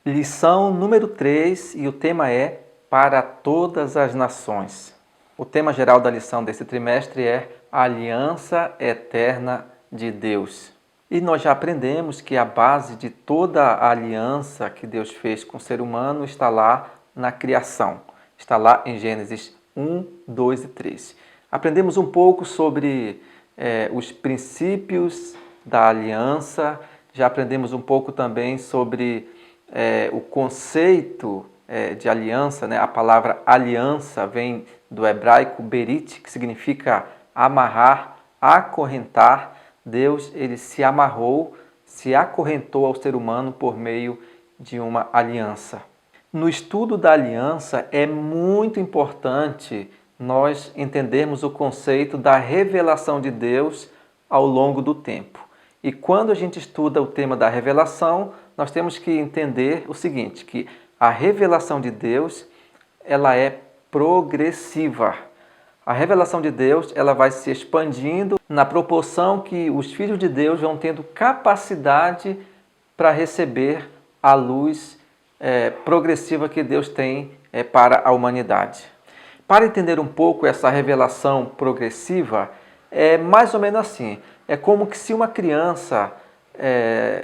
Lição número 3 e o tema é Para todas as nações. O tema geral da lição desse trimestre é a Aliança Eterna de Deus. E nós já aprendemos que a base de toda a aliança que Deus fez com o ser humano está lá na criação. Está lá em Gênesis 1, 2 e 3. Aprendemos um pouco sobre os princípios da aliança, já aprendemos um pouco também sobre o conceito de aliança, né? A palavra aliança vem do hebraico berit, que significa amarrar, acorrentar. Deus ele se amarrou, se acorrentou ao ser humano por meio de uma aliança. No estudo da aliança é muito importante nós entendermos o conceito da revelação de Deus ao longo do tempo. E quando a gente estuda o tema da revelação, nós temos que entender o seguinte, que a revelação de Deus, ela é progressiva. A revelação de Deus, ela vai se expandindo na proporção que os filhos de Deus vão tendo capacidade para receber a luz progressiva que Deus tem para a humanidade. Para entender um pouco essa revelação progressiva, é mais ou menos assim. É como que se uma criança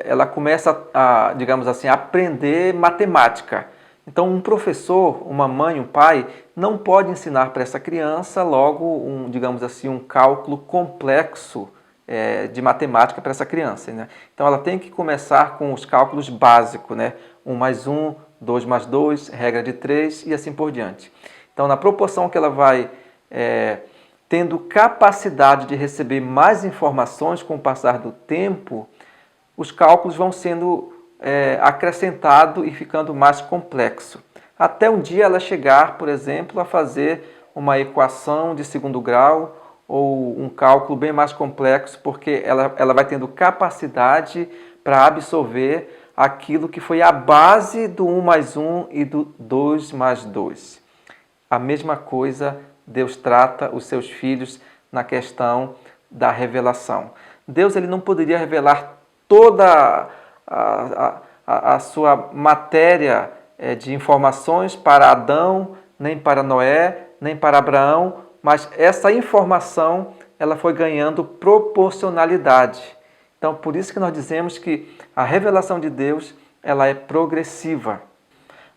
ela começa a, digamos assim, aprender matemática. Então, um professor, uma mãe, um pai, não pode ensinar para essa criança logo, digamos assim, um cálculo complexo de matemática para essa criança, né? Então, ela tem que começar com os cálculos básicos, né? 1 mais 1, 2 mais 2, regra de 3 e assim por diante. Então, na proporção que ela vai tendo capacidade de receber mais informações com o passar do tempo, os cálculos vão sendo acrescentados e ficando mais complexo. Até um dia ela chegar, por exemplo, a fazer uma equação de segundo grau ou um cálculo bem mais complexo, porque ela vai tendo capacidade para absorver aquilo que foi a base do 1 mais 1 e do 2 mais 2. A mesma coisa Deus trata os seus filhos na questão da revelação. Deus ele não poderia revelar toda a sua matéria de informações para Adão, nem para Noé, nem para Abraão, mas essa informação ela foi ganhando proporcionalidade. Então, por isso que nós dizemos que a revelação de Deus ela é progressiva.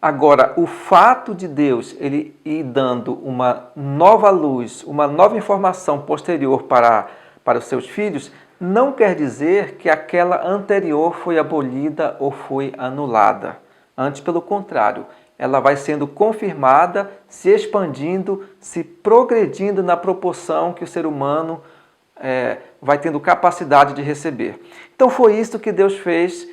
Agora, o fato de Deus ele ir dando uma nova luz, uma nova informação posterior para os seus filhos, não quer dizer que aquela anterior foi abolida ou foi anulada. Antes, pelo contrário, ela vai sendo confirmada, se expandindo, se progredindo na proporção que o ser humano vai tendo capacidade de receber. Então foi isso que Deus fez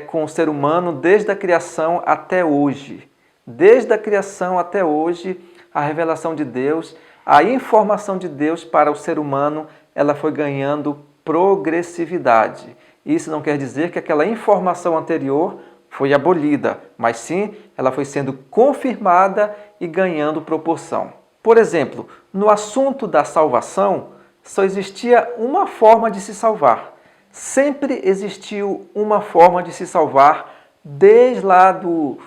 com o ser humano desde a criação até hoje. Desde a criação até hoje, a revelação de Deus, a informação de Deus para o ser humano, ela foi ganhando progressividade. Isso não quer dizer que aquela informação anterior foi abolida, mas sim ela foi sendo confirmada e ganhando proporção. Por exemplo, no assunto da salvação, só existia uma forma de se salvar. Sempre existiu uma forma de se salvar desde lá do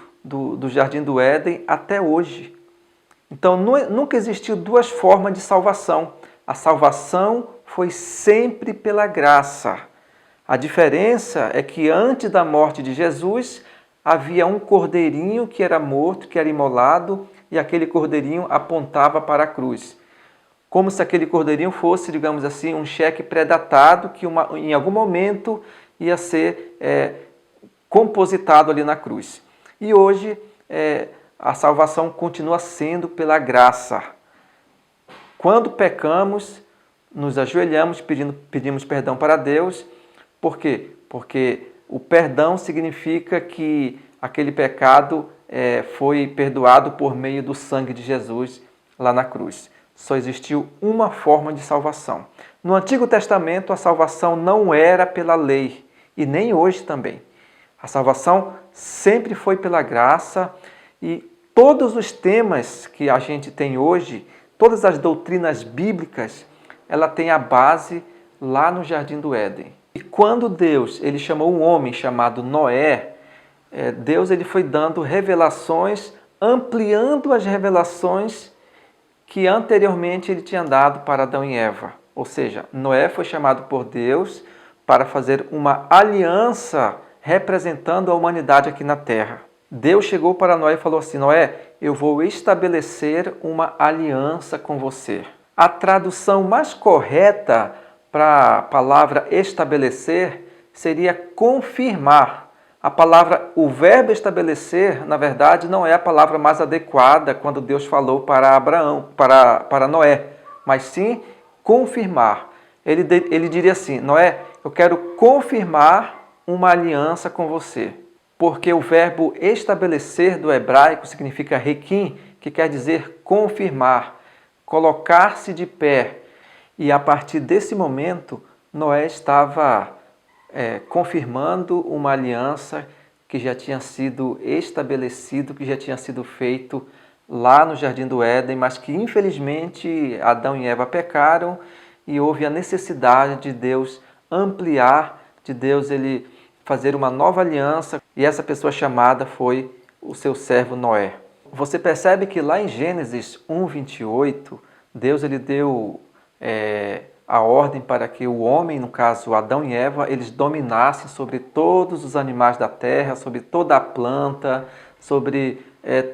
Jardim do Éden até hoje. Então, nunca existiu duas formas de salvação. A salvação foi sempre pela graça. A diferença é que antes da morte de Jesus, havia um cordeirinho que era morto, que era imolado, e aquele cordeirinho apontava para a cruz. Como se aquele cordeirinho fosse, digamos assim, um cheque pré-datado que em algum momento ia ser compositado ali na cruz. E hoje a salvação continua sendo pela graça. Quando pecamos, nos ajoelhamos, pedimos perdão para Deus. Por quê? Porque o perdão significa que aquele pecado foi perdoado por meio do sangue de Jesus lá na cruz. Só existiu uma forma de salvação. No Antigo Testamento, a salvação não era pela lei, e nem hoje também. A salvação sempre foi pela graça, e todos os temas que a gente tem hoje, todas as doutrinas bíblicas, ela tem a base lá no Jardim do Éden. E quando Deus ele chamou um homem chamado Noé, Deus ele foi dando revelações, ampliando as revelações que anteriormente ele tinha dado para Adão e Eva. Ou seja, Noé foi chamado por Deus para fazer uma aliança representando a humanidade aqui na terra. Deus chegou para Noé e falou assim: Noé, eu vou estabelecer uma aliança com você. A tradução mais correta para a palavra estabelecer seria confirmar. O verbo estabelecer, na verdade, não é a palavra mais adequada quando Deus falou para Abraão, para Noé, mas sim confirmar. Ele diria assim: Noé, eu quero confirmar uma aliança com você. Porque o verbo estabelecer do hebraico significa requim, que quer dizer confirmar, colocar-se de pé. E a partir desse momento, Noé estava confirmando uma aliança que já tinha sido estabelecido, que já tinha sido feito lá no Jardim do Éden, mas que infelizmente Adão e Eva pecaram e houve a necessidade de Deus ampliar, de Deus ele fazer uma nova aliança, e essa pessoa chamada foi o seu servo Noé. Você percebe que lá em Gênesis 1:28, Deus ele deu a ordem para que o homem, no caso Adão e Eva, eles dominassem sobre todos os animais da terra, sobre toda a planta, sobre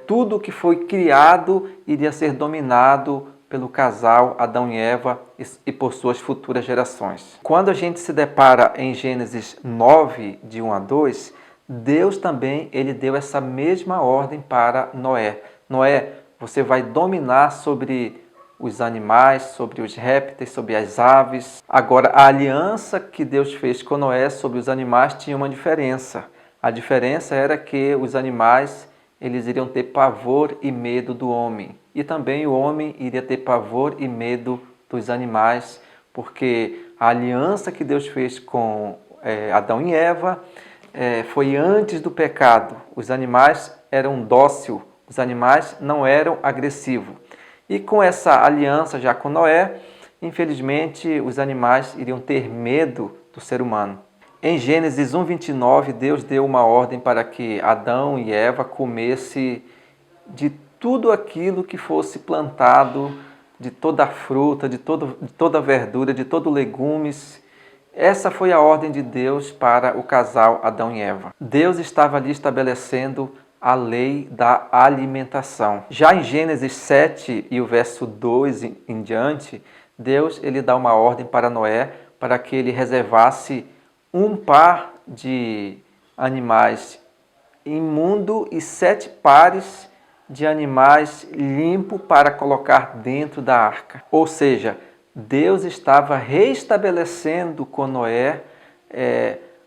tudo que foi criado iria ser dominado pelo casal Adão e Eva e por suas futuras gerações. Quando a gente se depara em Gênesis 9, de 1 a 2, Deus também ele deu essa mesma ordem para Noé. Noé, você vai dominar sobre os animais, sobre os répteis, sobre as aves. Agora, a aliança que Deus fez com Noé sobre os animais tinha uma diferença. A diferença era que os animais eles iriam ter pavor e medo do homem. E também o homem iria ter pavor e medo dos animais, porque a aliança que Deus fez com Adão e Eva foi antes do pecado. Os animais eram dóceis, os animais não eram agressivos. E com essa aliança já com Noé, infelizmente os animais iriam ter medo do ser humano. Em Gênesis 1:29, Deus deu uma ordem para que Adão e Eva comessem de tudo aquilo que fosse plantado, de toda a fruta, de toda a verdura, de todo legumes. Essa foi a ordem de Deus para o casal Adão e Eva. Deus estava ali estabelecendo a lei da alimentação. Já em Gênesis 7 e o verso 2 em diante, Deus ele dá uma ordem para Noé para que ele reservasse um par de animais imundo e 7 pares de animais limpos para colocar dentro da arca. Ou seja, Deus estava restabelecendo com Noé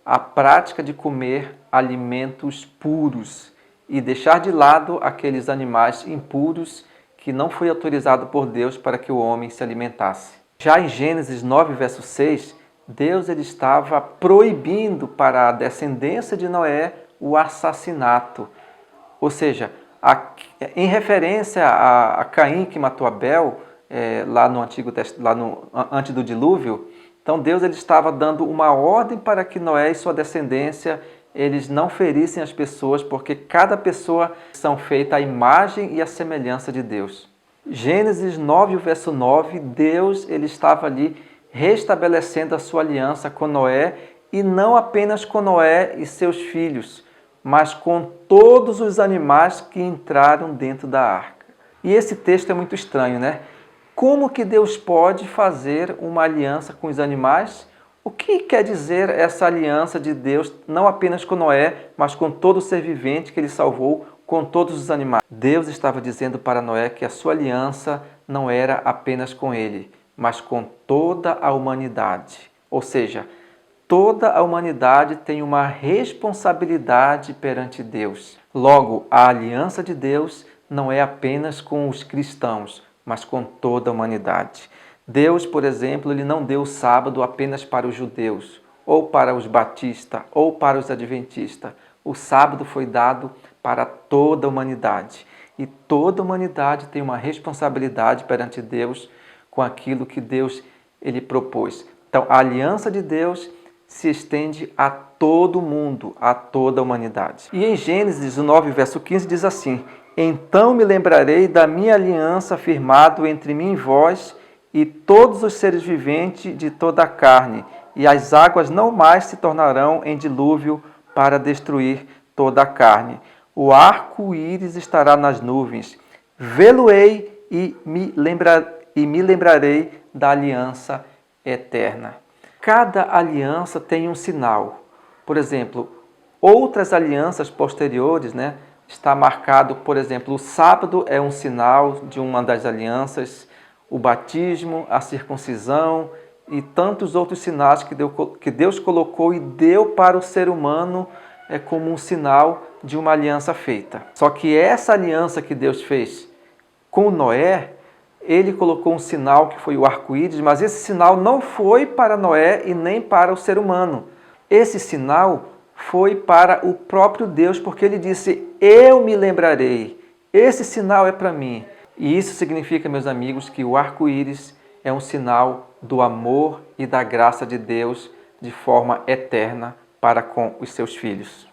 a prática de comer alimentos puros e deixar de lado aqueles animais impuros que não foi autorizado por Deus para que o homem se alimentasse. Já em Gênesis 9, verso 6, Deus ele estava proibindo para a descendência de Noé o assassinato. Ou seja, em referência a Caim que matou Abel, lá no antes do dilúvio, então Deus ele estava dando uma ordem para que Noé e sua descendência eles não ferissem as pessoas, porque cada pessoa são feitas à imagem e à semelhança de Deus. Gênesis 9, verso 9, Deus ele estava ali restabelecendo a sua aliança com Noé, e não apenas com Noé e seus filhos, mas com todos os animais que entraram dentro da arca. E esse texto é muito estranho, né? Como que Deus pode fazer uma aliança com os animais? O que quer dizer essa aliança de Deus, não apenas com Noé, mas com todo ser vivente que ele salvou, com todos os animais? Deus estava dizendo para Noé que a sua aliança não era apenas com ele, mas com toda a humanidade. Ou seja, toda a humanidade tem uma responsabilidade perante Deus. Logo, a aliança de Deus não é apenas com os cristãos, mas com toda a humanidade. Deus, por exemplo, ele não deu o sábado apenas para os judeus, ou para os batistas, ou para os adventistas. O sábado foi dado para toda a humanidade. E toda a humanidade tem uma responsabilidade perante Deus com aquilo que Deus ele propôs. Então, a aliança de Deus se estende a todo mundo, a toda a humanidade. E em Gênesis 9, verso 15 diz assim: então me lembrarei da minha aliança firmado entre mim e vós e todos os seres viventes de toda a carne, e as águas não mais se tornarão em dilúvio para destruir toda a carne. O arco-íris estará nas nuvens, vê-lo-ei e me lembrarei da aliança eterna. Cada aliança tem um sinal. Por exemplo, outras alianças posteriores, está marcado, por exemplo, o sábado é um sinal de uma das alianças, o batismo, a circuncisão e tantos outros sinais que Deus colocou e deu para o ser humano como um sinal de uma aliança feita. Só que essa aliança que Deus fez com Noé, ele colocou um sinal que foi o arco-íris, mas esse sinal não foi para Noé e nem para o ser humano. Esse sinal foi para o próprio Deus, porque ele disse: eu me lembrarei, esse sinal é para mim. E isso significa, meus amigos, que o arco-íris é um sinal do amor e da graça de Deus de forma eterna para com os seus filhos.